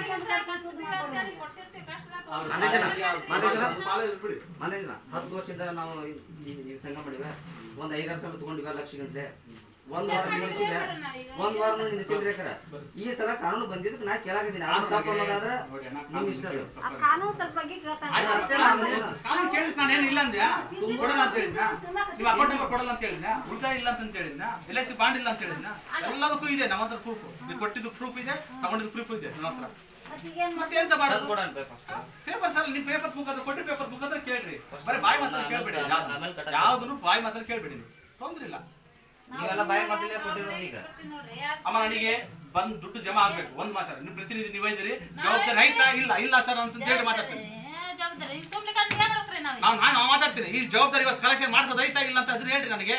10 ವರ್ಷದಿಂದ ನಾವು ಸಂಘ ಮಾಡಿವೆ. ಒಂದು 5 ಸಲ ತಗೊಂಡಿವೆ ಲಕ್ಷ ಗಂಟೆ. ಒಂದ್ ವಾರ ನಿಲ್ಲಿಸಿದ್ರೆ ಈ ಸಲ ಕಾನೂನು ಬಂದಿದ್ದಕ್ಕೆ ನಾ ಕೇಳಾಕಿದ್ದೀನಿ. ಅನ್ನೋದಾದ್ರೆ ನಿಮ್ ಇಷ್ಟ ಅದು. ಕಾನೂನು ಸ್ವಲ್ಪ ಬಗ್ಗೆ ಕೇಳ್ತಾನೆ ಅಷ್ಟೇ. ಕಾನೂನು ಕೇಳಿದ್ ನಾನೇನು ಇಲ್ಲ ಅಂದ್ಯಾ? ಕೊಡಲ್ಲ ಅಂತ ಹೇಳಿದ್ನ? ನೀವು ಅಕೌಂಟ್ ನಂಬರ್ ಕೊಡಲ್ಲ ಅಂತ ಹೇಳಿದ್ನ? ಉಳಿತಾಯ ಇಲ್ಲ ಅಂತ ಹೇಳಿದ್ನ? LIC ಬಾಂಡ್ ಇಲ್ಲ ಅಂತ ಹೇಳಿದ್ನ? ಎಲ್ಲದಕ್ಕೂ ಇದೆ ನಮ್ಮ ಹತ್ರ ಪ್ರೂಫ್. ನೀವು ಕೊಟ್ಟಿದ್ದು ಪ್ರೂಫ್ ಇದೆ, ತಗೊಂಡಿದ್ದು ಪ್ರೂಫ್ ಇದೆ ನಮ್ಮ ಹತ್ರ. ಮತ್ತೆ ಎಂತ ಮಾಡೋದು? ಪೇಪರ್ಸ್ ಅಲ್ಲ, ನೀವು ಪೇಪರ್ಸ್ ಮುಖಾಂತರ ಕೊಟ್ಟಿ ಪೇಪರ್ ಮುಖಾಂತರ ಕೇಳ್ರಿ. ಬರೀ ಬಾಯಿ ಮಾತ್ರ ಕೇಳ್ಬೇಡಿ. ಯಾವ್ದನ್ನು ಬಾಯಿ ಮಾತ್ರ ಕೇಳ್ಬೇಡಿ. ನೀವು ತೊಂದ್ರೆ ಇಲ್ಲ. ನೀವೆಲ್ಲ ಬಾಯಿ ಮಾತಲ್ಲೇ ಕೊಟ್ಟಿರೋದು. ಈಗ ಅಮ್ಮ ನನಗೆ ಬಂದು ದುಡ್ಡು ಜಮಾ ಆಗ್ಬೇಕು. ಒಂದ್ ಮಾತಾಡ, ನೀವು ಪ್ರತಿನಿಧಿ ನೀವು ಇದ್ದೀರಿ, ಜವಾಬ್ದಾರಿ ಆಯ್ತಾ? ಇಲ್ಲ ಸರ್ ಅಂತ ಹೇಳಿ ಮಾತಾಡ್ತೀನಿ. ನಾನು ಮಾತಾಡ್ತೀನಿ. ಈ ಜವಾಬ್ದಾರಿ ಇವತ್ತು ಕಲೆಕ್ಷನ್ ಮಾಡ್ಸೋದು ಐತಾ ಇಲ್ಲ ಅಂತ ಅದ್ರ ಹೇಳ್ರಿ ನನಗೆ.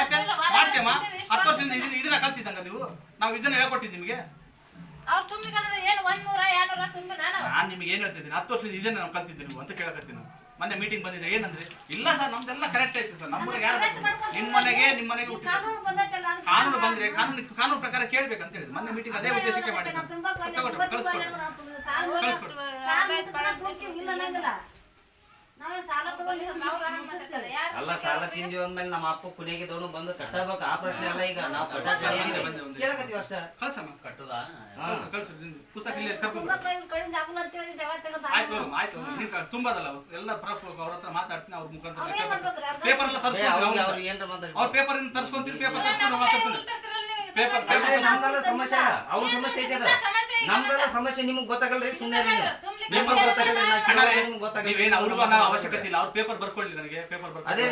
ಮತ್ತೆ ಮಾಡ್ಸಮ್ಮ. 10 ವರ್ಷದಿಂದ ಇದನ್ನ ಕಲ್ತಿದ್ದಂಗ ನೀವು. ನಾವು ಇದನ್ನ ಹೇಳ್ಕೊಟ್ಟಿದ್ದು ನಿಮಗೆ. ನಾನು ನಿಮ್ಗೆ ಏನ್ ಹೇಳ್ತಿದ್ದೀನಿ, 10 ವರ್ಷದಿಂದ ಇದನ್ನ ನಾವು ಕಲ್ತಿದ್ದೆ ನೀವು ಅಂತ ಕೇಳಕತ್ತೀನಿ. ಮೊನ್ನೆ ಮೀಟಿಂಗ್ ಬಂದಿದೆ, ಏನಂದ್ರೆ ಇಲ್ಲ ಸರ್ ನಮ್ದೆಲ್ಲ ಕರೆಕ್ಟ್ ಐತೆ ಸರ್. ನಮ್ಮ ಯಾರು ನಿಮ್ಮ ಮನೆಗೆ ಕಾನೂನು ಬಂದ್ರೆ ಕಾನೂನು ಪ್ರಕಾರ ಕೇಳ್ಬೇಕಂತ ಹೇಳಿದ್ರು. ಮೊನ್ನೆ ಮೀಟಿಂಗ್ ಅದೇ ಉದ್ದೇಶಕ್ಕೆ ಮಾಡಿದ್ರು. ಕಳಿಸ್ಕೊಡು. ಅಲ್ಲ, ಸಾಲ ತಿಂದ್ವಿ ಅಂದ್ಮೇಲೆ ನಮ್ಮ ಅಪ್ಪ ಕುಣಿಗೆ ತಗೊಂಡು ಬಂದು ಕಟ್ಟಬೇಕು. ಆ ಪ್ರಶ್ನೆ ಅಲ್ಲ. ಈಗ ನಾವು ಕೇಳಕತ್ತೀವಿ ಅಷ್ಟೇ. ಕಳ್ಸಮ್ಮ. ಕಟ್ಟುದಾ? ಕಳ್ಸು. ಪುಸ್ತಕ ಇಲ್ಲಿ ಆಯ್ತು. ತುಂಬದಲ್ಲ ಎಲ್ಲ ಪ್ರೂಫ್ ಅವ್ರ ಹತ್ರ ಮಾತಾಡ್ತೀನಿ. ಅವ್ರ ಮುಖಾಂತರ ಪೇಪರ್ ಎಲ್ಲ ತರ್ಸ್ಕೊಂತೀನಿ. ಅವ್ರ ಪೇಪರ್ ತರ್ಸ್ಕೊಂತೀನಿ. ಪೇಪರ್ ತರ್ಸ್ಕೊಂಡು ಮಾತಾಡ್ತೀನಿ. ನಮ್ದೆಲ್ಲ ಸಮಸ್ಯೆ ಅಲ್ಲ, ಅವ್ರ ಸಮಸ್ಯೆ ಐತೆ. ನಮ್ದೆಲ್ಲ ಸಮಸ್ಯೆ ನಿಮ್ಗೆ ಗೊತ್ತಾಗಲ್ರಿ. ಸುಮ್ಮನೆ ನೀವೇನು ಅವ್ರಿಗೂ ಅನ್ನೋ ಅವಶ್ಯಕತೆ ಇಲ್ಲ. ಅವ್ರ ಪೇಪರ್ ಬರ್ಕೊಳ್ಳಿ ನನಗೆ. ಪೇಪರ್ ಬರ್ಕೊಳ್ಳಿ.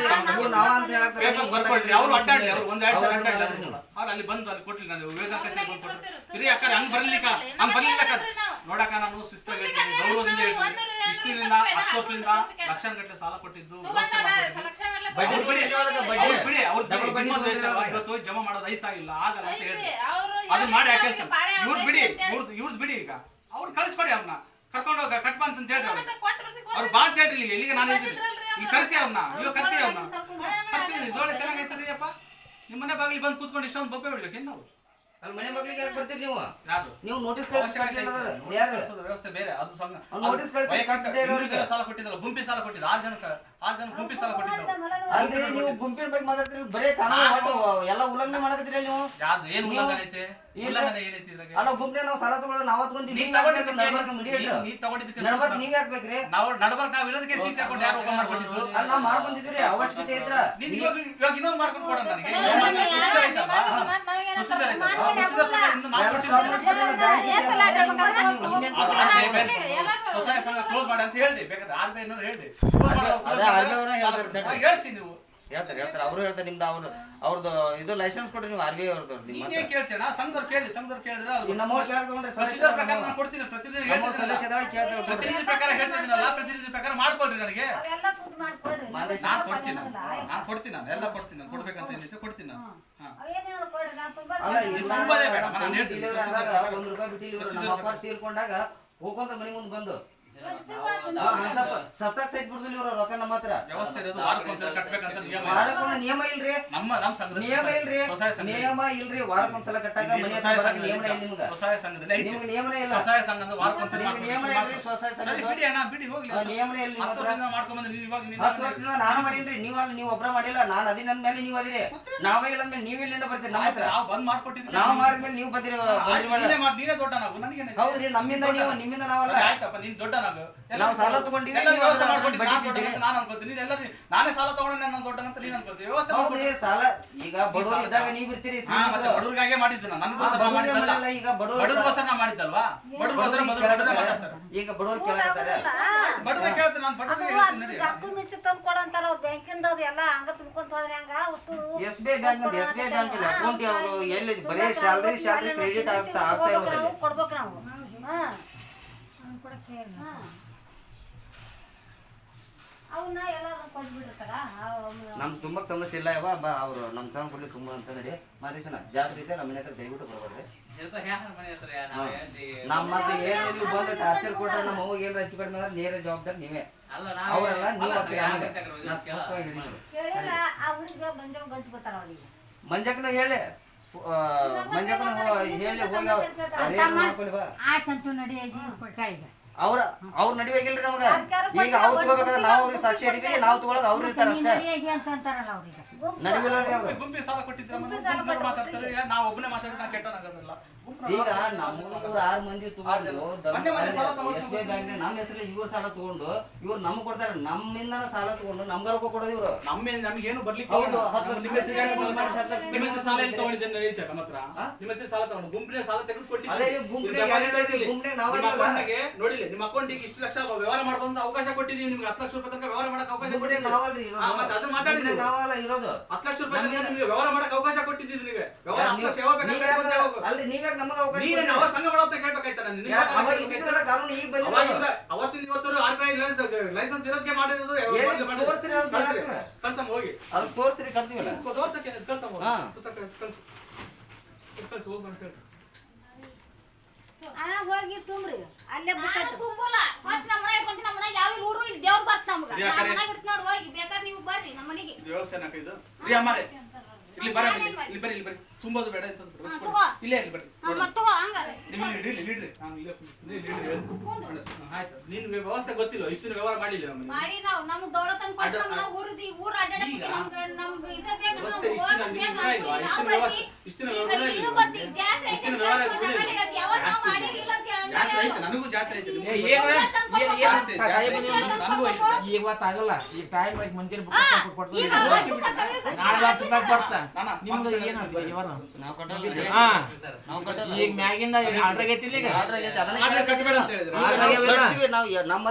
ಅವ್ರು ಅಡ್ಡಾಡಿ. ಅವ್ರು 1-2 ಸಲ ಅಡ್ಡಾಡಿ. ಅವ್ರು ಅಲ್ಲಿ ಬಂದು ಅಲ್ಲಿ ಕೊಡ್ಲಿ. ನಾನು ವಿವೇಕಾನಂದ ಕಚೇರಿ ಬಂದು ಕೊಡ್ತೀನಿ. ಅಕ್ಕ ಹಂಗ್ ಬರ್ಲಿಕ್ಕ ನೋಡಕ್ಕ ನಾನು ಶಿಸ್ತಾಗಿ ಹೇಳ್ತೀನಿ, ಗೌರವದಿಂದ ಹೇಳ್ತೀನಿ. ಇಷ್ಟಿನಿಂದ 10 ವರ್ಷದಿಂದ ಲಕ್ಷಾಂಗಟ್ಟಲೆ ಸಾಲ ಕೊಟ್ಟಿದ್ದು ಬಿಡಿ. ಅವ್ರು ಇವತ್ತು ಜಮಾ ಮಾಡೋದು ಐತಾ ಇಲ್ಲ ಆಗಲ್ಲ ಅಂತ ಹೇಳಿ ಅದನ್ನ ಮಾಡಿ ಯಾಕೆ ಕೆಲಸ ಇವ್ರದ್ದು ಬಿಡಿ. ಈಗ ಅವ್ರು ಕಳಿಸ್ಕೊಡಿ. ಅವ್ರನ್ನ ಕರ್ಕೊಂಡು ಹೋಗ ಕಟ್ಬಾ ಅಂತ ಹೇಳ್ರಿ. ಅವ್ರು ಬಾ ಅಂತ ಹೇಳ್ರಿ. ಇಲ್ಲಿಗೆ ನಾನು ಇಲ್ಲಿ ಕರ್ಸಿ ಅವ್ರನ್ನ. ನೀವು ಕರ್ಸಿ ಅವ್ರನ್ನ ಕರ್ಸಿದೀನಿ. ಇದೊಳ್ಳೆ ಚೆನ್ನಾಗೈತರಿ ಅಪ್ಪ. ನಿಮ್ಮ ಮನೆ ಬಾಗಿಲಿ ಬಂದು ಕೂತ್ಕೊಂಡು ಇಷ್ಟೊಂದು ಬೊಬ್ಬೆ ಬಿಡ್ಬೇಕೇನು ನಾವು? ಅಲ್ಲಿ ಮನೆ ಮಕ್ಕಳಿಗೆ ಯಾಕೆ ಬರ್ತೀರಿ ನೀವು? ಯಾರು ನೀವು ನೋಟಿಸ್ ವ್ಯವಸ್ಥೆ ಬೇರೆ. ಅದು ಸಾಲ ಕೊಟ್ಟಿದ್ದಲ್ಲ, ಗುಂಪಿ ಸಾಲ ಕೊಟ್ಟಿದ್ದು. 6 ಜನ ಗುಂಪಿ ಸಾಲ ಕೊಟ್ಟಿದ್ದು. ಅಂದ್ರೆ ನೀವು ಗುಂಪಿನ ಬಗ್ಗೆ ಮಾತಾಡ್ತೀರಿ, ಬರೇ ಕಾನೂನು ಎಲ್ಲ ಉಲ್ಲಂಘನೆ ಮಾಡಕತ್ತೀರಿ ನೀವು. ಯಾವ್ದು ಏನು ಉಲ್ಲಂಘನೆ ಐತೆ? ಉಲ್ಲಂಘನೆ ಏನೈತಿ ಇದ್ರಾಗೆ? ಅಲ್ಲ, ಗುಂಪಿನ ನಾವು ಸಾಲ ತಗೊಳ್ಳೋದು ನಾವು ತಗೊಂಡಿದ್ದೀವಿ. ನೀವ್ ತಗೊಂಡಿದ್ದಕ್ಕೆ ನೀವ್ ಯಾಕ್ಬೇಕ್ರಿ? ನಾವು ನಡಬರ್ಕ್ ನಾವು ಇರೋದಕ್ಕೆ ಸಿಸಿ ಅಕೌಂಟ್ ಯಾರು ಓಪನ್ ಮಾಡ್ಕೊಂಡಿದ್ದು? ಅಲ್ಲ, ನಾವು ಮಾಡ್ಕೊಂಡಿದ್ವಿ. ಅವಶ್ಯಕತೆ ಇದ್ರ ಇವಾಗ ಇನ್ನೊಂದು ಮಾಡ್ಕೊಂಡು ಕೊಡೋಣ ನನಗೆ. ಸ್ವಸಹಾಯ ಸಂಘ ಕ್ಲೋಸ್ ಮಾಡಿ ಅಂತ ಹೇಳಿ. ಬೇಕಾದ್ರೆ RBI ಹೇಳಿ ಹೇಳ್ಸಿ. ನೀವು ಹೇಳ್ತಾರೆ ಅವರು ಹೇಳ್ತಾರೆ. ನಿಮ್ದು ಅವ್ರದ್ದು ಇದು ಲೈಸೆನ್ಸ್ ಕೊಡ್ರಿ. ನೀವು RBI ಅವ್ರದ್ದು ನೀವೇ ಕೇಳ್ತೀರಾ? ಸಂಘದವ್ರು ಕೇಳಿ. ಸಂಘದವ್ರು ಕೇಳಿದ್ರೆ ಪ್ರಕಾರ ನಾನು ಕೊಡ್ತೀನಿ. ಪ್ರತಿನಿಧಿ ಪ್ರಕಾರ ಹೇಳ್ತಾ ಇದೀನಲ್ಲ, ಪ್ರತಿನಿಧಿ ಪ್ರಕಾರ ಮಾಡ್ಕೊಳ್ರಿ ನನಗೆ. ನಾನು ಕೊಡ್ತೀನಿ. ನಾನು ಎಲ್ಲ ಕೊಡ್ತೀನಿ. ನಾನು ಕೊಡ್ಬೇಕಂತ ಏನಿದೆ ಕೊಡ್ತೀನಿ. ನಾನು ತುಂಬದೇ ಬೇಡ. ನಾನು ಹೇಳ್ತೀನಿ. ₹1 ಬಿಟ್ಟಿಲ್ಲ. ತೀರ್ಕೊಂಡಾಗ ಹೋಗೋಂತ ಮನೆ ಮುಂದೆ ಬಂದು ಸತ್ತಾಗ ಸೈತ್ ಬಿಡುದಿಲ್ಲ ಇವ್ರ ರೊಕ್ಕ ನಮ್ಮ ಹತ್ರ. ವ್ಯವಸ್ಥೆ ಇರೋದು ವಾರಕ್ಕೊಂದ್ಸಲ ಕಟ್ಟಬೇಕಂತ ನಿಯಮ ನಿಯಮ ಇಲ್ರಿ. ನಮ್ಮ ಸಂಘದ ನಿಯಮ ಇಲ್ರಿ. ವಾರಕ್ಕೊಂದ್ಸಲ ಕಟ್ಟಾಗ ಮನೆ ನಿಯಮ ಇಲ್ಲ ನಿಮ್ಗೆ. ಸ್ವಸಹಾಯ ಸಂಘದಲ್ಲಿ ನಿಮ್ಗೆ ನಿಯಮನೇ ಇಲ್ಲ. ಸ್ವಸಹಾಯ ಸಂಘದ ವಾರಕ್ಕೊಂದ್ಸಲ ನಿಯಮನೇ ಇಲ್ರಿ. ಸ್ವಸಹಾಯ ಸಂಘ ಬಿಡಿ ಅಣ್ಣ, ಬಿಡಿ ಹೋಗ್ಲಿ. ನಿಯಮನೇ ಇಲ್ಲ. 10 ವರ್ಷದಿಂದ ಮಾಡ್ಕೊಂಡ್ ಬಂದ್ರೆ ನೀವು ಇವಾಗ 10 ವರ್ಷದಿಂದ ನಾನು ಮಾಡೀನ್ರಿ. ನೀವು ಒಬ್ರ ಮಾಡಿಲ್ಲ. ನಾನು ಅದಿನ ಅಂದ್ಮೇಲೆ ನೀವು ಅದಿರಿ. ನಾವೇ ಇಲ್ಲ ಅಂದ್ಮೇಲೆ ನೀವು ಇಲ್ಲಿಂದ ಬರ್ತೀರಿ ನಮ್ಮ ಹತ್ರ. ನಾವು ಬಂದ್ ಮಾಡ್ಕೊಟ್ಟಿದ್ವಿ. ನಾವು ಮಾಡಿದ್ಮೇಲೆ ನೀವು ಬಂದಿರಿ. ನೀನೇ ದೊಡ್ಡ ನಾವು. ನನಗೆ ಹೌದ್ರಿ. ನಮ್ಮಿಂದ ನೀವು, ನಿಮ್ಮಿಂದ ನಾವಲ್ಲ. ಆಯ್ತಪ್ಪ, ನೀನ್ ದೊಡ್ಡ ನಾವು ಸಾಲ ತಗೊಂಡಿವಿ. ನಾನೇ ಸಾಲ ತಗೊಂಡೆ. ನಾನು ದೊಡ್ಡ ಅಂತ ನೀನ್ ಅನ್ಕೊಳ್ತೀವಿ. ವ್ಯವಸ್ಥೆ ಸಾಲ ಈಗ ಬಡವರು ಇದ್ದಾಗ ನೀವು ಬಿಡ್ತೀರಿ. ಬಡವ್ರಿಗಾಗೆ ಮಾಡಿದ್ದು ನನಗೋಸ್ಕರ ಮಾಡಿದ್ದಲ್ಲ. ಈಗ ಬಡವ್ರಿಗೋಸ್ಕರ ನಾ ಮಾಡಿದ್ದಲ್ವಾ? ಬಡವ್ರಿಗೋಸ್ಕರ ಮೊದಲು ಮಾತಾಡ್ತಾರೆ. ಈಗ ಬಡವ್ರು ಕೇಳಾಕತ್ತಾರೆ. ಬಡವ್ರಿಗೆ ಕೇಳ್ತೀನಿ. ನಾನು ಬಡವ್ರಿಗೆ SBI ಬ್ಯಾಂಕ್ ಅಕೌಂಟ್ ಯಾವುದು ಎಲ್ಲಿ ಬರೀ ಸ್ಯಾಲರಿ ಕ್ರೆಡಿಟ್ ಆಗ್ತಾ ಇರೋದು. ಕೊಡ್ಬೇಕು ನಾವು. ನಮ್ ತುಂಬಾ ಸಮಸ್ಯೆ ಇಲ್ಲ. ಅವ್ರು ನಮ್ ತಮ್ಮ ಕೊಡ್ಲಿ ತುಂಬಾ ಅಂತ ನಡಿ ಮಾದೇಶನ ಜಾತ್ರೆ ಇದೆ. ನಮ್ಮ ಮನೆ ಹತ್ರ ದಯವಿಟ್ಟು ಬರ್ಬಾರ್ರಿ. ನಮ್ಮ ಮತ್ತೆ ಏನು ನೀವು ಬಂದು ಟಾರ್ಚರ್ ಕೊಟ್ರೆ ನಮ್ಮ ಅವ್ಗೆ ಏನಾರ ಹೆಚ್ಚು ಕಡಿಮೆ ಅಂದ್ರೆ ನೇರ ಜವಾಬ್ದಾರಿ ನೀವೇ. ಅವರೆಲ್ಲ ನೀವು ಮಂಜಕ್ಕನ ಹೇಳಿ. ಮಂಜಪ್ಪನ ಹೇಳಿ ಹೋಗಿ ಆಯ್ತಂತೂ ನಡಿ ಕೇಳಿದ ಅವ್ರ ನಡಿವಾಗಿಲ್ರಿ ನಮಗ ಈಗ ಅವ್ರು ತಗೋಬೇಕಾದ್ರೆ ನಾವು ಅವ್ರಿಗೆ ಸಾಕ್ಷಿ ಇದೀವಿ ನಾವು ತಗೊಳಕ್ ಅವ್ರು ಇರ್ತಾರ ಅಷ್ಟೇ ಅಂತ ಅಂತಾರಲ್ಲ ಅವ್ರಿಗೆ ನಡಿವಿಲ್ಲ ಅವ್ರು ಗುಂಪಿ ಸಾಲ ಕೊಟ್ಟಿದ್ರೆ ಮಾತಾಡ್ತಾರೆ ನಾವು ಒಬ್ಬನೇ ಮಾತಾಡಿದ್ರೆ ನಾನು ಕೆಟ್ಟನಾಗೋದಿಲ್ಲ ಈಗ ನಮ್ಮೂರ 6 ಮಂದಿ ತಗೊಂಡು SBI ಬ್ಯಾಂಕ್ ನಮ್ಮ ಹೆಸರಲ್ಲಿ ಇವ್ರು ಸಾಲ ತಗೊಂಡು ಇವ್ರು ನಮ್ಗೆ ಕೊಡ್ತಾರೆ ನಮ್ಮಿಂದ ಸಾಲ ತಗೊಂಡು ನಮ್ಗ ರೊಕ್ಕ ಕೊಡೋದು ಇವ್ರು ನಮ್ಗೇನು ಬರ್ಲಿಕ್ಕೆ ಹೌದು ನಿಮ್ಮ ಹೆಸರು ಸಾಲ ಎಲ್ಲಿ ತಗೊಂಡಿದ್ದೇನೆ ಹೇಳ್ತೀಯ ನಮ್ಮ ಹತ್ರ ನಿಮ್ಮ ಹೆಸರು ಸಾಲ ತಗೊಂಡು ಗುಂಪಿನ ಸಾಲ ತೆಗೆದು ಅದೇ ಕೊಟ್ಟಿದ್ದೀವಿ ಗುಂಪಿನಾಗ ನಾವು ನೋಡಿಲ್ಲ ನಿಮ್ಮ ಅಕೌಂಟಿಗೆ ಇಷ್ಟು ಲಕ್ಷ ವ್ಯವಹಾರ ಮಾಡುವಂತ ಅವಕಾಶ ಕೊಟ್ಟಿದ್ದೀವಿ ನಿಮ್ಗೆ 10 ಲಕ್ಷ ರೂಪಾಯಿ ತನಕ ವ್ಯವಹಾರ ಮಾಡಕ್ಕೆ ಅವಕಾಶ ಕೊಟ್ಟಿದ್ದೀವಿ ನಾವಲ್ರಿ ಮತ್ತೆ ಅದು ಮಾತಾಡಿ ನಾವಲ್ಲ ಇರೋದು 10 ಲಕ್ಷ ರೂಪಾಯಿ ತನಕ ನಿಮ್ಗೆ ವ್ಯವಹಾರ ಮಾಡಕ್ಕೆ ಅವಕಾಶ ಕೊಟ್ಟಿದ್ದೀವಿ ನಿಮಗೆ ವ್ಯವಹಾರ 10 ಲಕ್ಷ ಯಾವ ಬೇಕಾದ್ರೆ ಅಲ್ರಿ ನೀವ್ಯಾಗ ನಮಗೆ ಅವಕಾಶ ನೀನು ಅವ ಸಂಘ ಮಾಡೋದು ಕೇಳ್ಬೇಕಾಯ್ತಾ ಕಾನೂನು ಈಗ ಬಂದಿಲ್ಲ ಅವತ್ತಿನ ಇವತ್ತು RBI ಲೈಸೆನ್ಸ್ ಇರೋದಕ್ಕೆ ಮಾಡಿರೋದು ತೋರಿಸ್ರಿ ಕಳ್ಸಮ್ಮ ಹೋಗಿ ಅದು ತೋರಿಸ್ರಿ ಕಟ್ತೀವಲ್ಲ ತೋರ್ಸಕ್ಕೆ ಕಳ್ಸಮ್ಮ ಕಳ್ಸು ಕಳ್ಸು ಹೋಗು ಅಂತ ಹೇಳಿ ಹೋಗಿ ತುಂಬ್ರಿ ಅಲ್ಲೇ ತುಂಬಲ್ಲ ಸ್ವಚ್ಛ ನಮ್ಮ ಮನೆ ಇಟ್ಕೊಂತೀನಿ ನಮ್ಮ ಮನೆ ಯಾವ ಲೂಡು ಇಲ್ಲಿ ದೇವ್ರ ಬರ್ತ ನಮ್ಗ ನಮ್ಮ ಮನೆಗೆ ಇರ್ತ ನೋಡಿ ಹೋಗಿ ಬೇಕಾದ್ರೆ ನೀವು ಬರ್ರಿ ನಮ್ಮ ಮನೆಗೆ ಇದು ವ್ಯವಸ್ಥೆ ನಾಕ ಇದು ರೀ ಅಮ್ಮಾರೆ ಇಲ್ಲಿ ಬರ್ರಿ ತುಂಬೋದು ಬೇಡ ಅಂತಂದ್ರೆ ಇಲ್ಲೇ ಇಲ್ಲಿ ಬರ್ರಿ ಮತ್ತೆ ಹಂಗಾರೆ ನೀವು ಲೀಡ್ರಿ ನಾನು ಇಲ್ಲೇ ಆಯ್ತು ನಿನ್ ವ್ಯವಸ್ಥೆ ಗೊತ್ತಿಲ್ಲ ಇಷ್ಟು ವ್ಯವಹಾರ ಮಾಡಿಲ್ಲ ನಮಗೆ ಮಾಡಿ ನಾವು ನಮ್ಗೆ ದೌಲತನ್ ಕೊಟ್ಟು ನಾವು ಊರು ಅಡ್ಡಾಡಕ್ಕೆ ನಮ್ಗೆ ಇದೆ ಬೇಕು ವ್ಯವಸ್ಥೆ ಇಷ್ಟಿನ ವ್ಯವಹಾರ ಇದು ಬರ್ತೀವಿ ಜಾತ್ರೆ ನನಗೂ ಜಾತ್ರೆ ಐತೆ ಇವತ್ತಾಗಲ್ಲ ಈಗ ಟೈಮ್ ಆಗಿ ಮುಂಜಾನೆ ನಾಳೆ 10 ರೂಪಾಯಿ ಬರ್ತಾ ನಿಮ್ದು ಏನು ಈಗ ಮ್ಯಾಗಿಂದ ಆರ್ಡರ್ ಆಗೈತಿಲ್ಲ ಈಗ ಕಟ್ಟಬೇಡ ಅಂತ ಹೇಳಿದ್ರೆ ನಾವು ನಮ್ಮ